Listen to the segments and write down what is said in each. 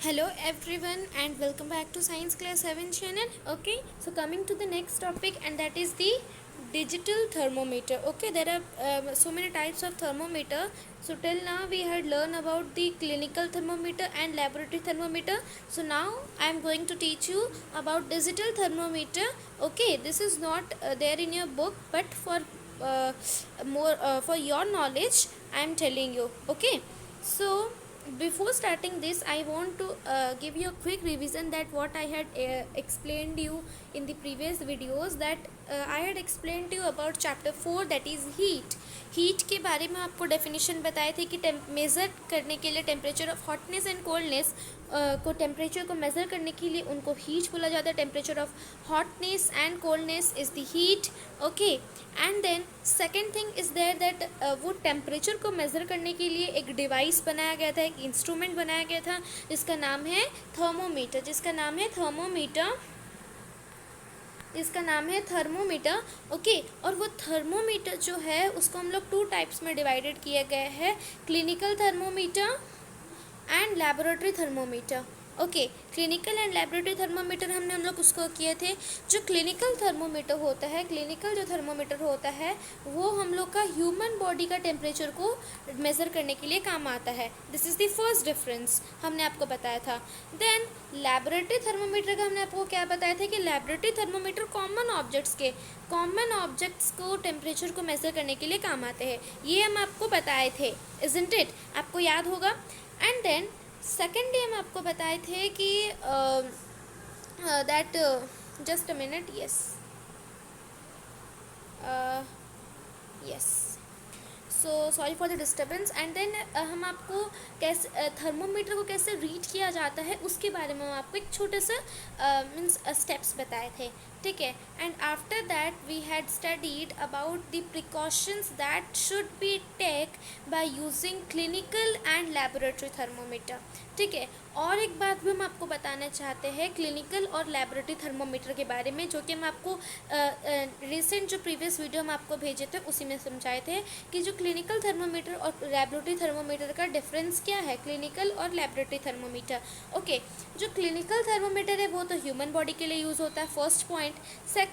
Hello everyone and welcome back to Science Class 7 channel. Okay, so coming to the next topic, and that is the digital thermometer. Okay, there are so many types of thermometer. So till now we had learned about the clinical thermometer and laboratory thermometer. So now I am going to teach you about digital thermometer. Okay, this is not there in your book, but uh, for your knowledge I am telling you. Okay, so before starting this, I want to give you a quick revision that what I had explained you in the previous videos, that I had explained to you about chapter 4, that is heat के बारे में आपको definition बताए थे कि measure करने के लिए temperature of hotness and coldness को टेम्परेचर को मेज़र करने के लिए उनको हीट बोला जाता है. Temperature of hotness and coldness is the heat. Okay, and then second thing is there that वो टेम्परेचर को मेज़र करने के लिए एक डिवाइस बनाया गया था, एक इंस्ट्रूमेंट बनाया गया था जिसका नाम है थर्मोमीटर. ओके, और वो थर्मोमीटर जो है उसको हम लोग टू टाइप्स में डिवाइडेड किया गया है, clinical thermometer and laboratory thermometer. Okay, clinical and laboratory thermometer हम लोग उसको किए थे. जो क्लिनिकल जो थर्मोमीटर होता है वो हम लोग का ह्यूमन बॉडी का टेम्परेचर को मेज़र करने के लिए काम आता है. This is the first difference हमने आपको बताया था. देन लेबोरेटरी थर्मोमीटर का हमने आपको क्या बताया था कि लेबोरेटरी थर्मोमीटर कॉमन ऑब्जेक्ट्स को टेम्परेचर को मेज़र करने के लिए काम आते हैं. ये हम आपको बताए थे, इज़न्ट इट? आपको याद होगा. एंड देन सेकेंड डे हम आपको बताए थे कि that just a minute, yes, so sorry for the disturbance. And then हम आपको कैसे थर्मोमीटर को कैसे रीड किया जाता है उसके बारे में हम आपको एक छोटे सा मीन्स स्टेप्स बताए थे. ठीक है. And after that we had studied about the precautions that should be take by using clinical and laboratory thermometer. ठीक है. और एक बात भी हम आपको बताना चाहते हैं क्लिनिकल और लेबोरेटरी थर्मोमीटर के बारे में, जो कि हम आपको रिसेंट जो प्रीवियस वीडियो हम आपको भेजे थे उसी में समझाए थे कि जो क्लिनिकल थर्मोमीटर और लेबोरेटरी थर्मोमीटर का डिफरेंस क्या है, क्लिनिकल और लेबोरेटरी थर्मोमीटर. ओके, जो क्लिनिकल थर्मोमीटर है वो तो ह्यूमन बॉडी के लिए यूज़ होता है, first point.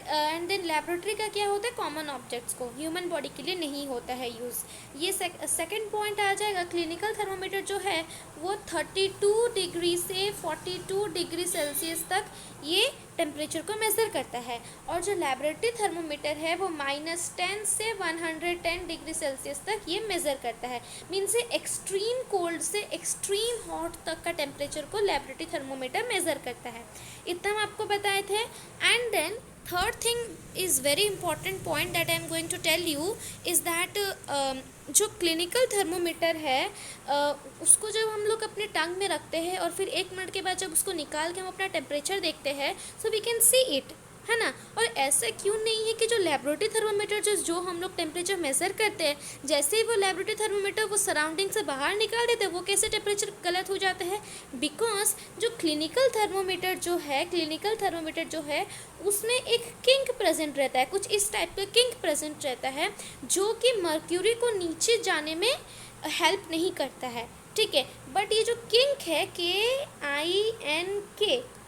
And then laboratory का क्या होता है, कॉमन ऑब्जेक्ट्स को, ह्यूमन बॉडी के लिए नहीं होता है यूज़. ये सेकेंड पॉइंट आ जाएगा. क्लिनिकल थर्मोमीटर जो है वो 32 डिग्री से 42 डिग्री सेल्सियस तक ये टेम्परेचर को मेज़र करता है. और जो लेबोरेटरी थर्मोमीटर है वो -10 से 110 डिग्री सेल्सियस तक ये मेज़र करता है. मीन्स एक्सट्रीम कोल्ड से एक्सट्रीम हॉट तक का टेम्परेचर को लेबोरेटरी थर्मोमीटर मेज़र करता है. इतना हम आपको बताए थे. And then third thing is very important point that I am going to tell you is that जो क्लिनिकल थर्मोमीटर है उसको जब हम लोग अपने टंग में रखते हैं और फिर 1 मिनट के बाद जब उसको निकाल के हम अपना टेम्परेचर देखते हैं, so we can see it, है ना. और ऐसा क्यों नहीं है कि जो लेबोरेटरी थर्मोमीटर जो हम लोग टेम्परेचर मेज़र करते हैं, जैसे ही वो लेबोरेटरी थर्मोमीटर वो सराउंडिंग से बाहर निकाल देते हैं वो कैसे टेम्परेचर गलत हो जाता है? बिकॉज जो क्लिनिकल थर्मोमीटर जो है उसमें एक किंक प्रेजेंट रहता है, कुछ इस टाइप का किंक प्रेजेंट रहता है जो कि मर्क्यूरी को नीचे जाने में हेल्प नहीं करता है. ठीक है. बट ये जो किंक है KINK,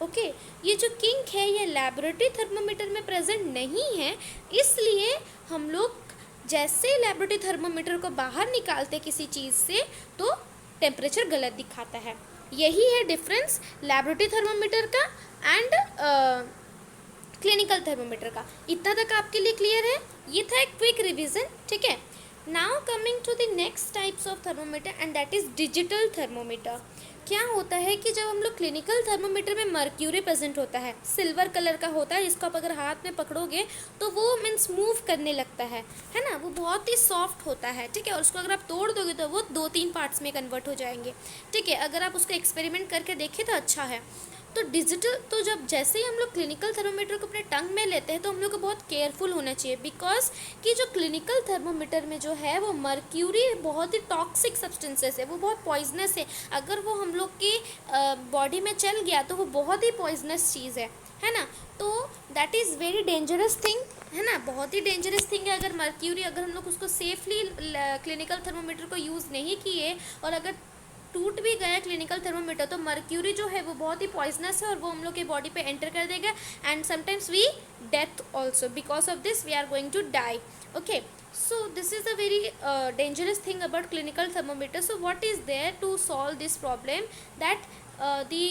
ओके, ये जो किंक है ये लेबोरेटरी थर्मोमीटर में प्रेजेंट नहीं है. इसलिए हम लोग जैसे लेबोरेटरी थर्मोमीटर को बाहर निकालते किसी चीज़ से तो टेम्परेचर गलत दिखाता है. यही है डिफरेंस लेबोरेटरी थर्मोमीटर का एंड क्लिनिकल थर्मोमीटर का. इतना तक आपके लिए क्लियर है? ये था एक क्विक रिविजन. ठीक है. Now coming to the next types of thermometer and that is digital thermometer. क्या होता है कि जब हम लोग क्लिनिकल थर्मोमीटर में मर्क्यूरी प्रेजेंट होता है, सिल्वर कलर का होता है, जिसको आप अगर हाथ में पकड़ोगे तो वो मीन्स मूव करने लगता है ना. वो बहुत ही सॉफ्ट होता है. ठीक है. और उसको अगर आप तोड़ दोगे तो वो 2-3 पार्ट्स में कन्वर्ट हो जाएंगे. ठीक है. अगर आप उसको एक्सपेरिमेंट करके देखें तो अच्छा है. तो डिजिटल, तो जब जैसे ही हम लोग क्लिनिकल थर्मोमीटर को अपने टंग में लेते हैं तो हम लोग को बहुत केयरफुल होना चाहिए. बिकॉज कि जो क्लिनिकल थर्मोमीटर में जो है वो मर्क्यूरी बहुत ही टॉक्सिक सब्सटेंसेस है, वो बहुत पॉइजनस है. अगर वो हम लोग की बॉडी में चल गया तो वो बहुत ही पॉइजनस चीज़ है ना. तो that is very dangerous thing, है ना. बहुत ही डेंजरस थिंग है. अगर मर्क्यूरी, अगर हम लोग उसको सेफली क्लिनिकल थर्मोमीटर को यूज़ नहीं किए और अगर टूट भी गया क्लिनिकल थर्मोमीटर तो मर्क्यूरी जो है वो बहुत ही पॉइजनस है और वो हम लोग के बॉडी पे एंटर कर देगा and sometimes we death also because of this we are going to die. Okay, so this is a very dangerous thing about clinical thermometer. So what is there to solve this problem? That the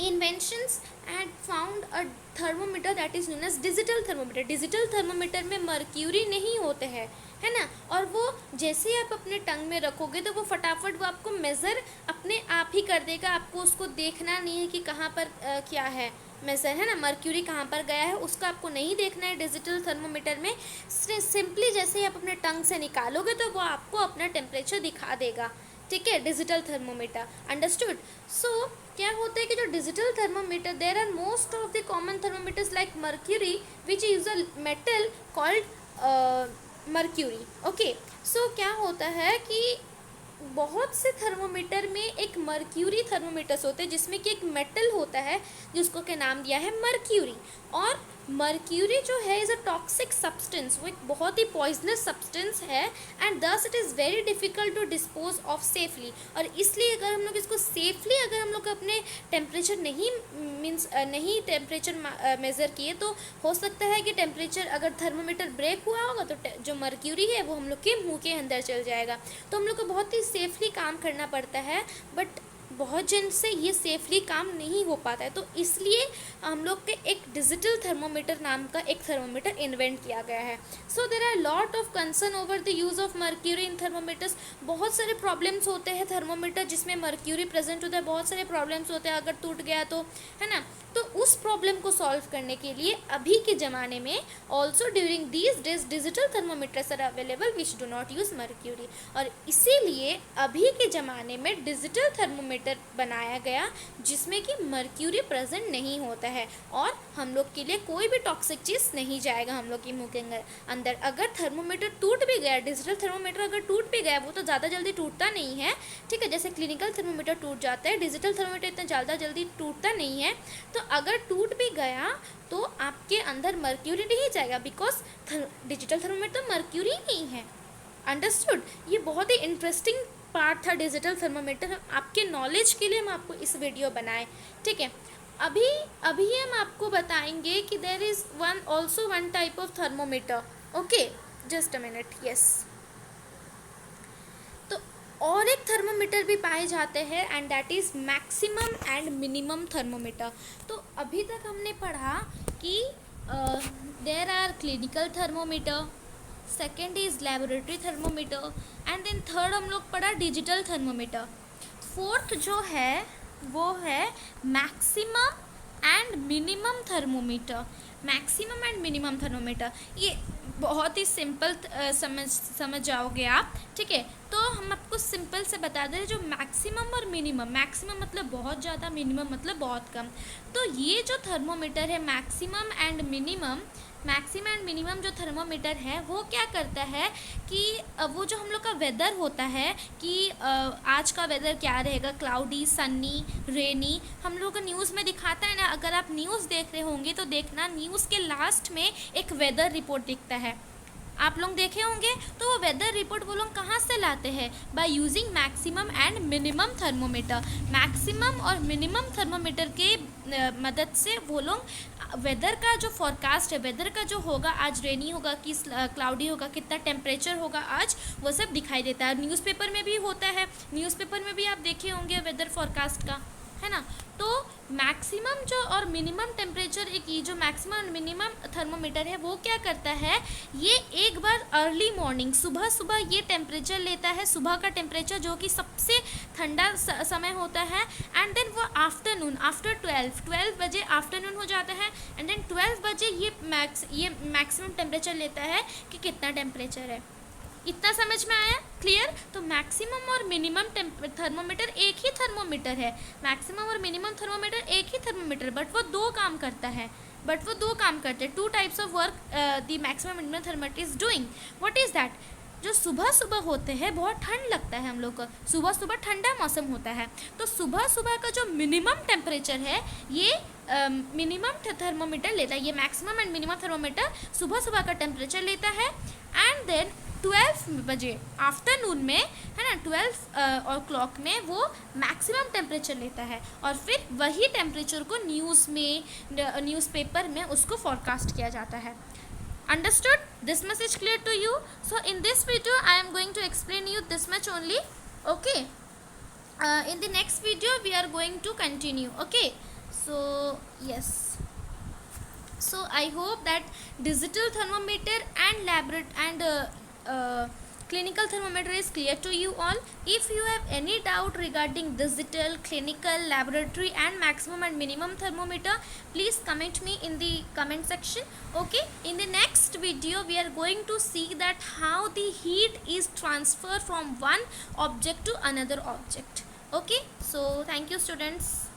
inventions had found a thermometer that is known as digital thermometer. digital thermometer में mercury नहीं होते हैं, है ना, और वो जैसे ही आप अपने टंग में रखोगे तो वो फटाफट वो आपको मेज़र अपने आप ही कर देगा. आपको उसको देखना नहीं है कि कहाँ पर क्या है मेज़र, है ना, मर्क्यूरी कहाँ पर गया है उसका आपको नहीं देखना है डिजिटल थर्मोमीटर में. सिंपली जैसे ही आप अपने टंग से निकालोगे तो वो आपको अपना टेम्परेचर दिखा देगा. ठीक है, डिजिटल थर्मोमीटर. अंडरस्टूड. सो क्या होता है कि जो digital thermometer, there are most of the common thermometers like mercury which is a metal called mercury. Okay, so क्या होता है कि बहुत से थर्मोमीटर में एक मर्क्यूरी थर्मोमीटर्स होते हैं जिसमें कि एक मेटल होता है जिसको के नाम दिया है मर्क्यूरी. और मर्क्यूरी जो है इज़ अ टॉक्सिक सब्सटेंस, वो एक बहुत ही पॉइजनस सब्सटेंस है and thus it is very difficult to dispose of safely. और इसलिए अगर हम लोग इसको सेफली अगर हम लोग अपने टेम्परेचर नहीं टेम्परेचर मेज़र किए तो हो सकता है कि टेम्परेचर अगर थर्मोमीटर ब्रेक हुआ होगा तो जो मर्क्यूरी है वो हम लोग के मुंह के अंदर चल जाएगा. तो हम लोग को बहुत ही सेफली काम करना पड़ता है, बट बहुत जन से ये सेफली काम नहीं हो पाता है. तो इसलिए हम लोग के एक डिजिटल थर्मोमीटर नाम का एक थर्मोमीटर इन्वेंट किया गया है. So there are lot of concern over the use of mercury in thermometers. बहुत सारे प्रॉब्लम्स होते हैं थर्मोमीटर जिसमें मर्क्यूरी प्रेजेंट होता है, बहुत सारे प्रॉब्लम्स होते हैं अगर टूट गया तो, है ना. तो उस प्रॉब्लम को सॉल्व करने के लिए अभी के ज़माने में also during these days digital thermometers are available which do not use mercury. और इसीलिए अभी के ज़माने में डिजिटल थर्मोमीटर बनाया गया जिसमें कि मर्क्यूरी प्रेजेंट नहीं होता है और हम लोग के लिए कोई भी टॉक्सिक चीज़ नहीं जाएगा हम लोग के मुंह के अंदर. अगर थर्मोमीटर टूट भी गया, डिजिटल थर्मोमीटर अगर टूट भी गया, वो तो ज़्यादा जल्दी टूटता नहीं है. ठीक है, जैसे क्लिनिकल थर्मोमीटर टूट जाता है, डिजिटल थर्मोमीटर इतना ज़्यादा जल्दी टूटता नहीं है. तो अगर टूट भी गया तो आपके अंदर मर्क्यूरी नहीं जाएगा बिकॉज डिजिटल थर्मोमीटर मर्क्यूरी नहीं है. अंडरस्टूड. ये बहुत ही इंटरेस्टिंग पार्ट था डिजिटल थर्मोमीटर. आपके नॉलेज के लिए हम आपको इस वीडियो बनाए. ठीक है, अभी हम आपको बताएंगे कि there is one type of thermometer. Okay, just a minute. Yes, तो और एक थर्मोमीटर भी पाए जाते हैं and that is maximum and minimum thermometer. तो अभी तक हमने पढ़ा कि there are clinical thermometer, second is laboratory thermometer and then third हम लोग पढ़ा डिजिटल थर्मोमीटर. फोर्थ जो है वो है maximum and minimum thermometer. Maximum and minimum thermometer ये बहुत ही सिंपल समझ जाओगे आप. ठीक है, तो हम आपको सिंपल से बता दें जो मैक्सिमम और मिनिमम, मैक्सिमम मतलब बहुत ज़्यादा, मिनिमम मतलब बहुत कम. तो ये जो थर्मोमीटर है मैक्सिमम एंड मिनिमम जो थर्मोमीटर है वो क्या करता है कि वो जो हम लोग का वेदर होता है कि आज का वेदर क्या रहेगा, क्लाउडी, सन्नी, रेनी, हम लोग का न्यूज़ में दिखाता है ना. अगर आप न्यूज़ देख रहे होंगे तो देखना न्यूज़ के लास्ट में एक वेदर रिपोर्ट दिखता है, आप लोग देखे होंगे. तो वो वेदर रिपोर्ट वो लोग कहाँ से लाते हैं? By using maximum and minimum thermometer. Maximum और मिनिमम थर्मोमीटर के मदद से वो लोग वेदर का जो फॉरकास्ट है, वेदर का जो होगा, आज रेनी होगा कि क्लाउडी होगा, कितना टेम्परेचर होगा आज, वो सब दिखाई देता है. न्यूज़पेपर में भी होता है, न्यूज़पेपर में भी आप देखे होंगे वेदर फॉरकास्ट का, है ना. तो मैक्सिमम जो और मिनिमम टेम्परेचर, एक ये जो मैक्सिमम और मिनिमम थर्मोमीटर है वो क्या करता है, ये एक बार अर्ली मॉर्निंग सुबह ये टेम्परेचर लेता है, सुबह का टेम्परेचर जो कि सबसे ठंडा समय होता है. एंड देन वो आफ्टरनून आफ्टर 12 बजे आफ्टरनून हो जाता है एंड देन 12 बजे ये मैक्सिमम टेम्परेचर लेता है कि कितना टेम्परेचर है. इतना समझ में आया? क्लियर? तो मैक्सिमम और मिनिमम थर्मोमीटर एक ही थर्मोमीटर है. मैक्सिमम और मिनिमम थर्मोमीटर एक ही थर्मोमीटर, बट वो दो काम करते हैं. Two types of work the maximum minimum thermometer is doing. What is that? जो सुबह होते हैं बहुत ठंड लगता है हम लोग को, सुबह ठंडा मौसम होता है. तो सुबह का जो मिनिमम टेम्परेचर है ये मिनिमम थर्मोमीटर लेता है. ये मैक्सिमम एंड मिनिमम थर्मोमीटर सुबह का टेम्परेचर लेता है. एंड देन 12 बजे आफ्टरनून में, है ना, 12 और क्लॉक में वो मैक्सिमम टेम्परेचर लेता है और फिर वही टेम्परेचर को न्यूज़ में, न्यूज़पेपर में उसको फॉरकास्ट किया जाता है. Understood? This much is clear to you? So in this video I am going to explain you this much only. Okay. In the next video we are going to continue. Okay. So yes. So I hope that digital thermometer and clinical thermometer is clear to you all. If you have any doubt regarding digital, clinical, laboratory and maximum and minimum thermometer, please comment me in the comment section. Okay, in the next video we are going to see that how the heat is transferred from one object to another object. Okay, so thank you students.